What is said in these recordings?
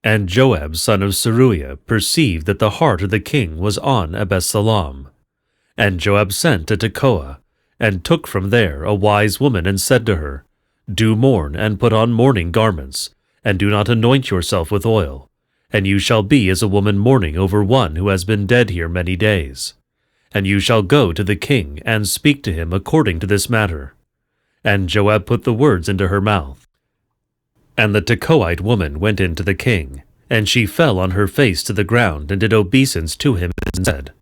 And Joab son of Zeruiah perceived that the heart of the king was on Absalom. And Joab sent to Tekoa, and took from there a wise woman, and said to her, Do mourn, and put on mourning garments, and do not anoint yourself with oil, and you shall be as a woman mourning over one who has been dead here many days. And you shall go to the king, and speak to him according to this matter. And Joab put the words into her mouth. And the Tekoite woman went in to the king, and she fell on her face to the ground, and did obeisance to him, and said,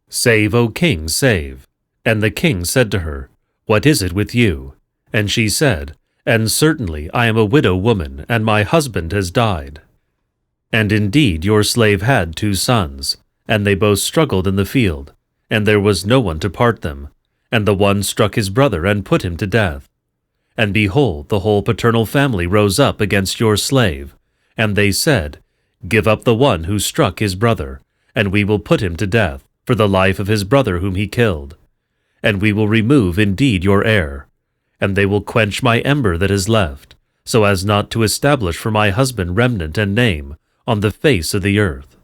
Save, O king, save. And the king said to her, What is it with you? And she said, And certainly I am a widow woman, and my husband has died. And indeed your slave had 2 sons, and they both struggled in the field, and there was no one to part them, and the one struck his brother and put him to death. And behold, the whole paternal family rose up against your slave, and they said, Give up the one who struck his brother, and we will put him to death, for the life of his brother whom he killed. And we will remove indeed your heir, and they will quench my ember that is left, so as not to establish for my husband remnant and name on the face of the earth.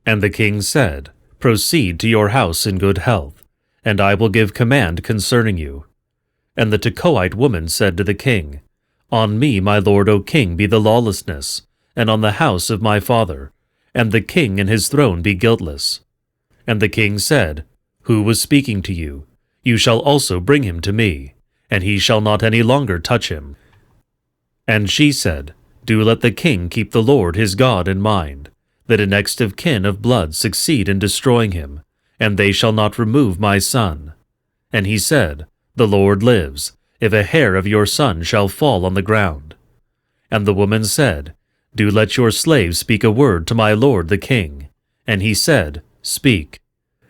And the king said, Proceed to your house in good health, and I will give command concerning you. And the Tekoite woman said to the king, On me, my lord, O king, be the lawlessness, and on the house of my father, and the king and his throne be guiltless. And the king said, Who was speaking to you? You shall also bring him to me, and he shall not any longer touch him. And she said, Do let the king keep the Lord his God in mind, that a next of kin of blood succeed in destroying him, and they shall not remove my son. And he said, The Lord lives, if a hair of your son shall fall on the ground. And the woman said, Do let your slave speak a word to my lord the king. And he said, Speak.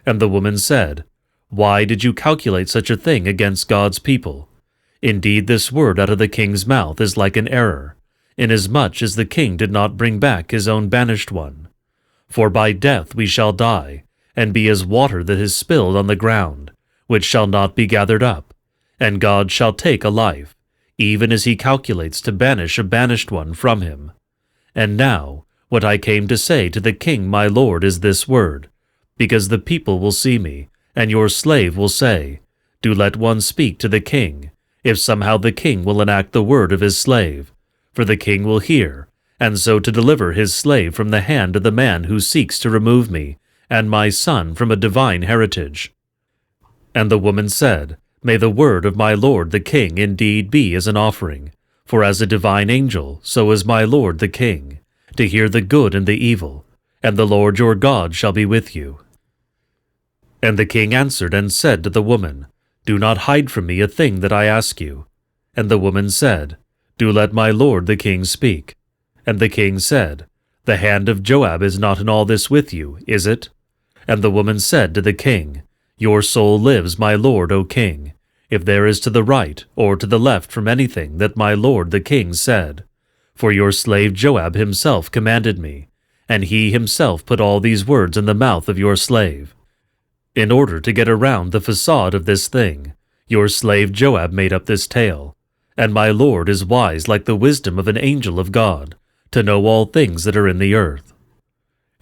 And the woman said, Why did you calculate such a thing against God's people? Indeed, this word out of the king's mouth is like an error, inasmuch as the king did not bring back his own banished one. For by death we shall die, and be as water that is spilled on the ground, which shall not be gathered up, and God shall take a life, even as he calculates to banish a banished one from him. And now, what I came to say to the king my lord is this word, because the people will see me, and your slave will say, Do let one speak to the king, if somehow the king will enact the word of his slave, for the king will hear, and so to deliver his slave from the hand of the man who seeks to remove me, and my son from a divine heritage. And the woman said, May the word of my lord the king indeed be as an offering, for as a divine angel, so is my lord the king, to hear the good and the evil, and the Lord your God shall be with you. And the king answered and said to the woman, Do not hide from me a thing that I ask you. And the woman said, Do let my lord the king speak. And the king said, The hand of Joab is not in all this with you, is it? And the woman said to the king, Your soul lives, my lord, O king, if there is to the right or to the left from anything that my lord the king said. For your slave Joab himself commanded me, and he himself put all these words in the mouth of your slave. In order to get around the facade of this thing, your slave Joab made up this tale, and my lord is wise like the wisdom of an angel of God, to know all things that are in the earth.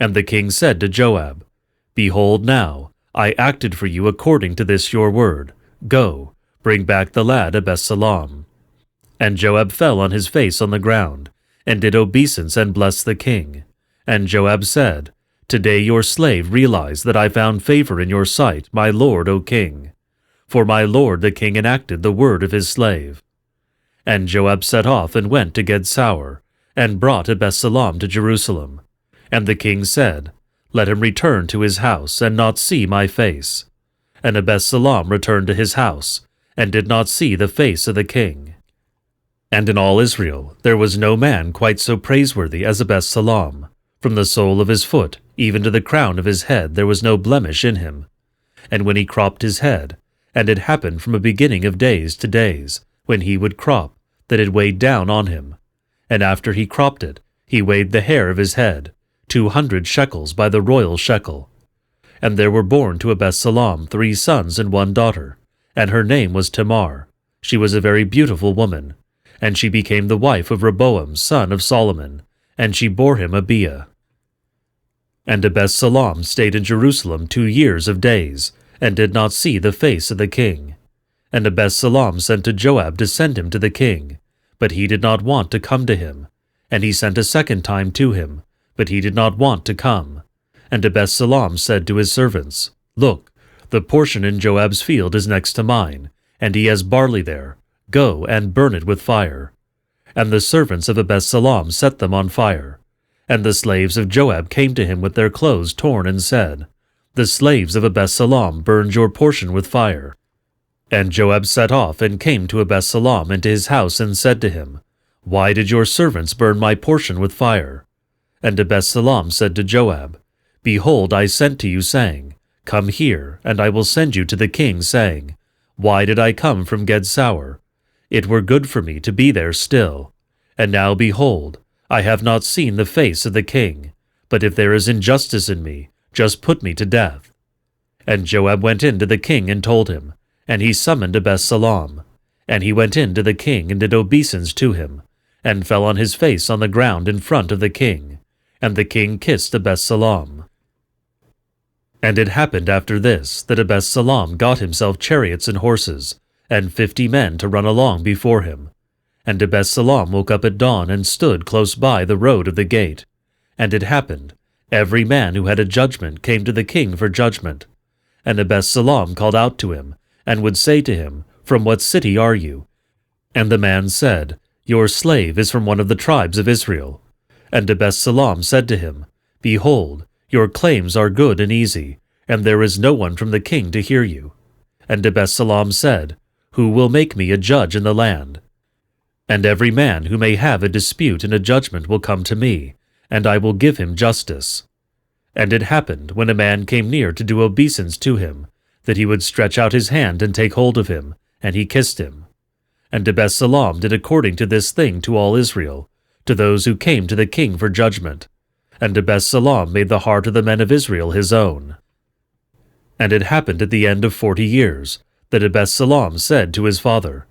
And the king said to Joab, Behold now, I acted for you according to this your word. Go, bring back the lad Absalom. And Joab fell on his face on the ground, and did obeisance and blessed the king. And Joab said, Today your slave realized that I found favor in your sight, my lord, O king. For my lord the king enacted the word of his slave. And Joab set off and went to Gedsaur, and brought Absalom to Jerusalem. And the king said, Let him return to his house, and not see my face. And Absalom returned to his house, and did not see the face of the king. And in all Israel there was no man quite so praiseworthy as Absalom. From the sole of his foot even to the crown of his head there was no blemish in him. And when he cropped his head, and it happened from a beginning of days to days, when he would crop, that it weighed down on him. And after he cropped it, he weighed the hair of his head, 200 shekels by the royal shekel. And there were born to Absalom 3 sons and 1 daughter, and her name was Tamar. She was a very beautiful woman, and she became the wife of Rehoboam son of Solomon, and she bore him Abiah. And Absalom stayed in Jerusalem 2 years of days, and did not see the face of the king. And Absalom sent to Joab to send him to the king, but he did not want to come to him. And he sent a second time to him, but he did not want to come. And Absalom said to his servants, Look, the portion in Joab's field is next to mine, and he has barley there. Go and burn it with fire. And the servants of Absalom set them on fire. And the slaves of Joab came to him with their clothes torn and said, The slaves of Absalom burned your portion with fire. And Joab set off and came to Absalom into his house and said to him, Why did your servants burn my portion with fire? And Absalom said to Joab, Behold, I sent to you, saying, Come here, and I will send you to the king, saying, Why did I come from Gedsaur? It were good for me to be there still. And now, behold, I have not seen the face of the king. But if there is injustice in me, just put me to death. And Joab went in to the king and told him, and he summoned Absalom. And he went in to the king and did obeisance to him, and fell on his face on the ground in front of the king. And the king kissed Absalom. And it happened after this that Absalom got himself chariots and horses, and 50 men to run along before him. And Absalom woke up at dawn and stood close by the road of the gate. And it happened, every man who had a judgment came to the king for judgment. And Absalom called out to him, and would say to him, From what city are you? And the man said, Your slave is from one of the tribes of Israel. And Absalom said to him, Behold, your claims are good and easy, and there is no one from the king to hear you. And Absalom said, Who will make me a judge in the land? And every man who may have a dispute and a judgment will come to me, and I will give him justice. And it happened, when a man came near to do obeisance to him, that he would stretch out his hand and take hold of him, and he kissed him. And Absalom did according to this thing to all Israel, to those who came to the king for judgment. And Absalom made the heart of the men of Israel his own. And it happened at the end of 40 years, that Absalom said to his father,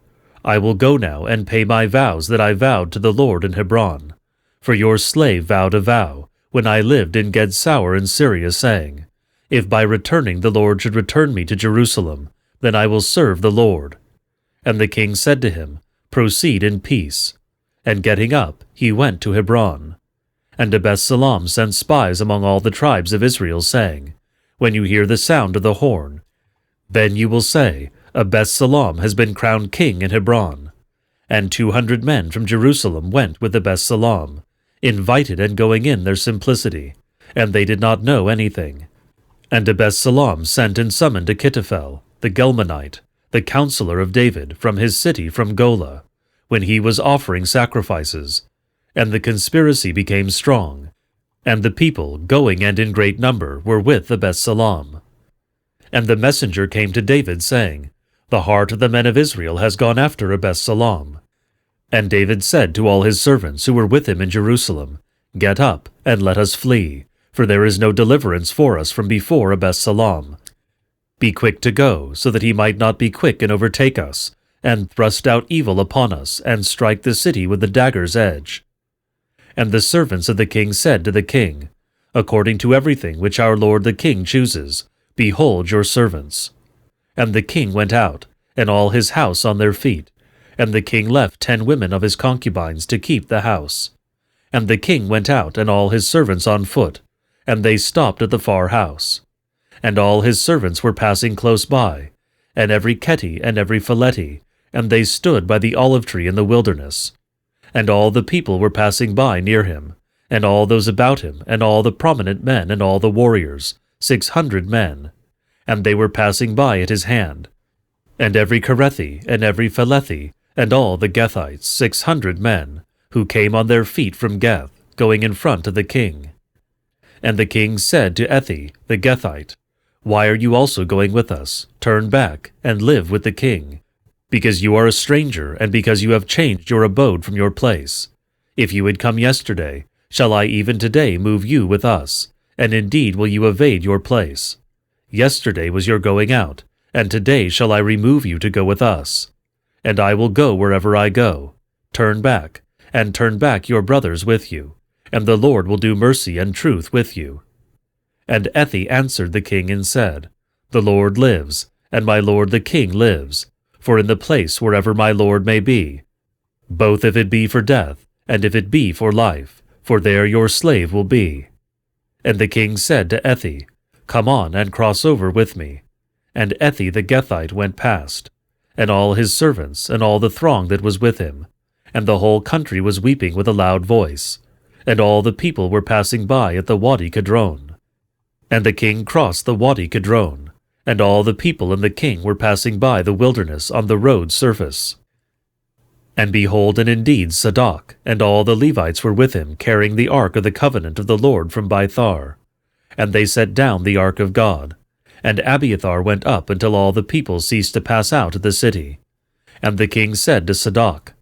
I will go now and pay my vows that I vowed to the Lord in Hebron. For your slave vowed a vow, when I lived in Gedsaur in Syria, saying, If by returning the Lord should return me to Jerusalem, then I will serve the Lord. And the king said to him, Proceed in peace. And getting up, he went to Hebron. And Absalom sent spies among all the tribes of Israel, saying, When you hear the sound of the horn, then you will say, Absalom has been crowned king in Hebron. And 200 men from Jerusalem went with Absalom, invited and going in their simplicity, and they did not know anything. And Absalom sent and summoned Achitophel, the Gelmanite, the counselor of David, from his city from Golah, when he was offering sacrifices. And the conspiracy became strong, and the people, going and in great number, were with Absalom. And the messenger came to David, saying, The heart of the men of Israel has gone after Absalom. And David said to all his servants who were with him in Jerusalem, Get up, and let us flee, for there is no deliverance for us from before Absalom. Be quick to go, so that he might not be quick and overtake us, and thrust out evil upon us, and strike the city with the dagger's edge. And the servants of the king said to the king, According to everything which our lord the king chooses, behold your servants. And the king went out, and all his house on their feet, and the king left 10 women of his concubines to keep the house. And the king went out, and all his servants on foot, and they stopped at the far house. And all his servants were passing close by, and every Cheti and every Pheleti, and they stood by the olive tree in the wilderness. And all the people were passing by near him, and all those about him, and all the prominent men, and all the warriors, 600 men. And they were passing by at his hand. And every Kerethi, and every Pheleti, and all the Gethites, 600 men, who came on their feet from Geth, going in front of the king. And the king said to Ethi, the Gethite, Why are you also going with us? Turn back, and live with the king, because you are a stranger, and because you have changed your abode from your place. If you had come yesterday, shall I even today move you with us, and indeed will you evade your place? Yesterday was your going out, and today shall I remove you to go with us. And I will go wherever I go. Turn back, and turn back your brothers with you, and the Lord will do mercy and truth with you. And Ethi answered the king and said, The Lord lives, and my lord the king lives, for in the place wherever my lord may be, both if it be for death, and if it be for life, for there your slave will be. And the king said to Ethi, Come on and cross over with me. And Ethi the Gethite went past, and all his servants, and all the throng that was with him, and the whole country was weeping with a loud voice, and all the people were passing by at the Wadi Kidron. And the king crossed the Wadi Kidron, and all the people and the king were passing by the wilderness on the road's surface. And behold, and indeed Zadok and all the Levites were with him, carrying the ark of the covenant of the Lord from Bithar. And they set down the ark of God. And Abiathar went up until all the people ceased to pass out of the city. And the king said to Zadok,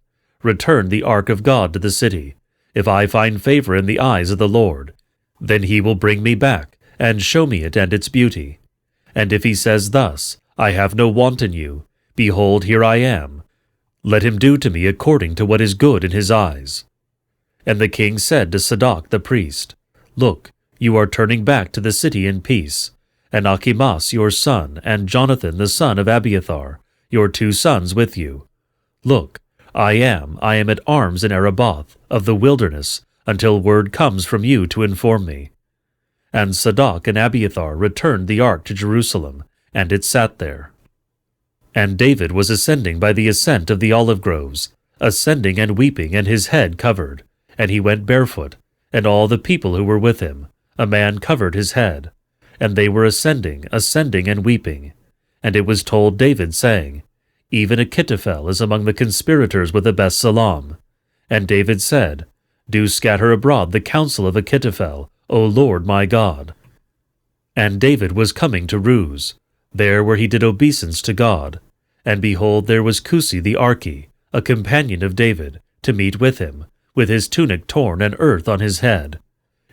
Return the ark of God to the city. If I find favor in the eyes of the Lord, then he will bring me back, and show me it and its beauty. And if he says thus, I have no want in you, behold, here I am. Let him do to me according to what is good in his eyes. And the king said to Zadok the priest, Look, you are turning back to the city in peace, and Achimaas your son, and Jonathan the son of Abiathar, your 2 sons with you. Look, I am at arms in Araboth of the wilderness, until word comes from you to inform me. And Zadok and Abiathar returned the ark to Jerusalem, and it sat there. And David was ascending by the ascent of the olive groves, ascending and weeping, and his head covered, and he went barefoot, and all the people who were with him, a man covered his head. And they were ascending and weeping. And it was told David, saying, Even Achitophel is among the conspirators with Absalom. And David said, Do scatter abroad the counsel of Achitophel, O Lord my God. And David was coming to Ruz, there where he did obeisance to God. And behold, there was Cusi the Archi, a companion of David, to meet with him, with his tunic torn and earth on his head.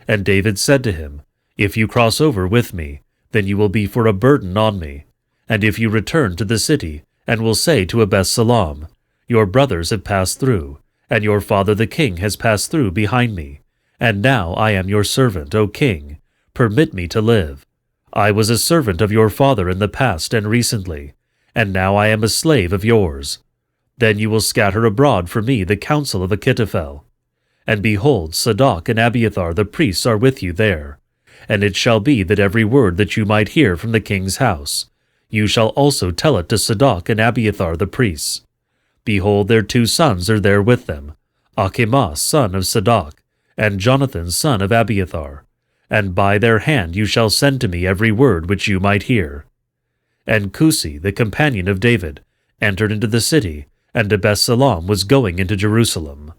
And David said to him, If you cross over with me, then you will be for a burden on me. And if you return to the city, and will say to Absalom, Your brothers have passed through, and your father the king has passed through behind me, and now I am your servant, O king, permit me to live. I was a servant of your father in the past and recently, and now I am a slave of yours. Then you will scatter abroad for me the counsel of Achitophel. And behold, Zadok and Abiathar the priests are with you there. And it shall be that every word that you might hear from the king's house, you shall also tell it to Zadok and Abiathar the priests. Behold, their 2 sons are there with them, Achimaas son of Zadok, and Jonathan son of Abiathar. And by their hand you shall send to me every word which you might hear. And Cusi, the companion of David, entered into the city, and Absalom was going into Jerusalem.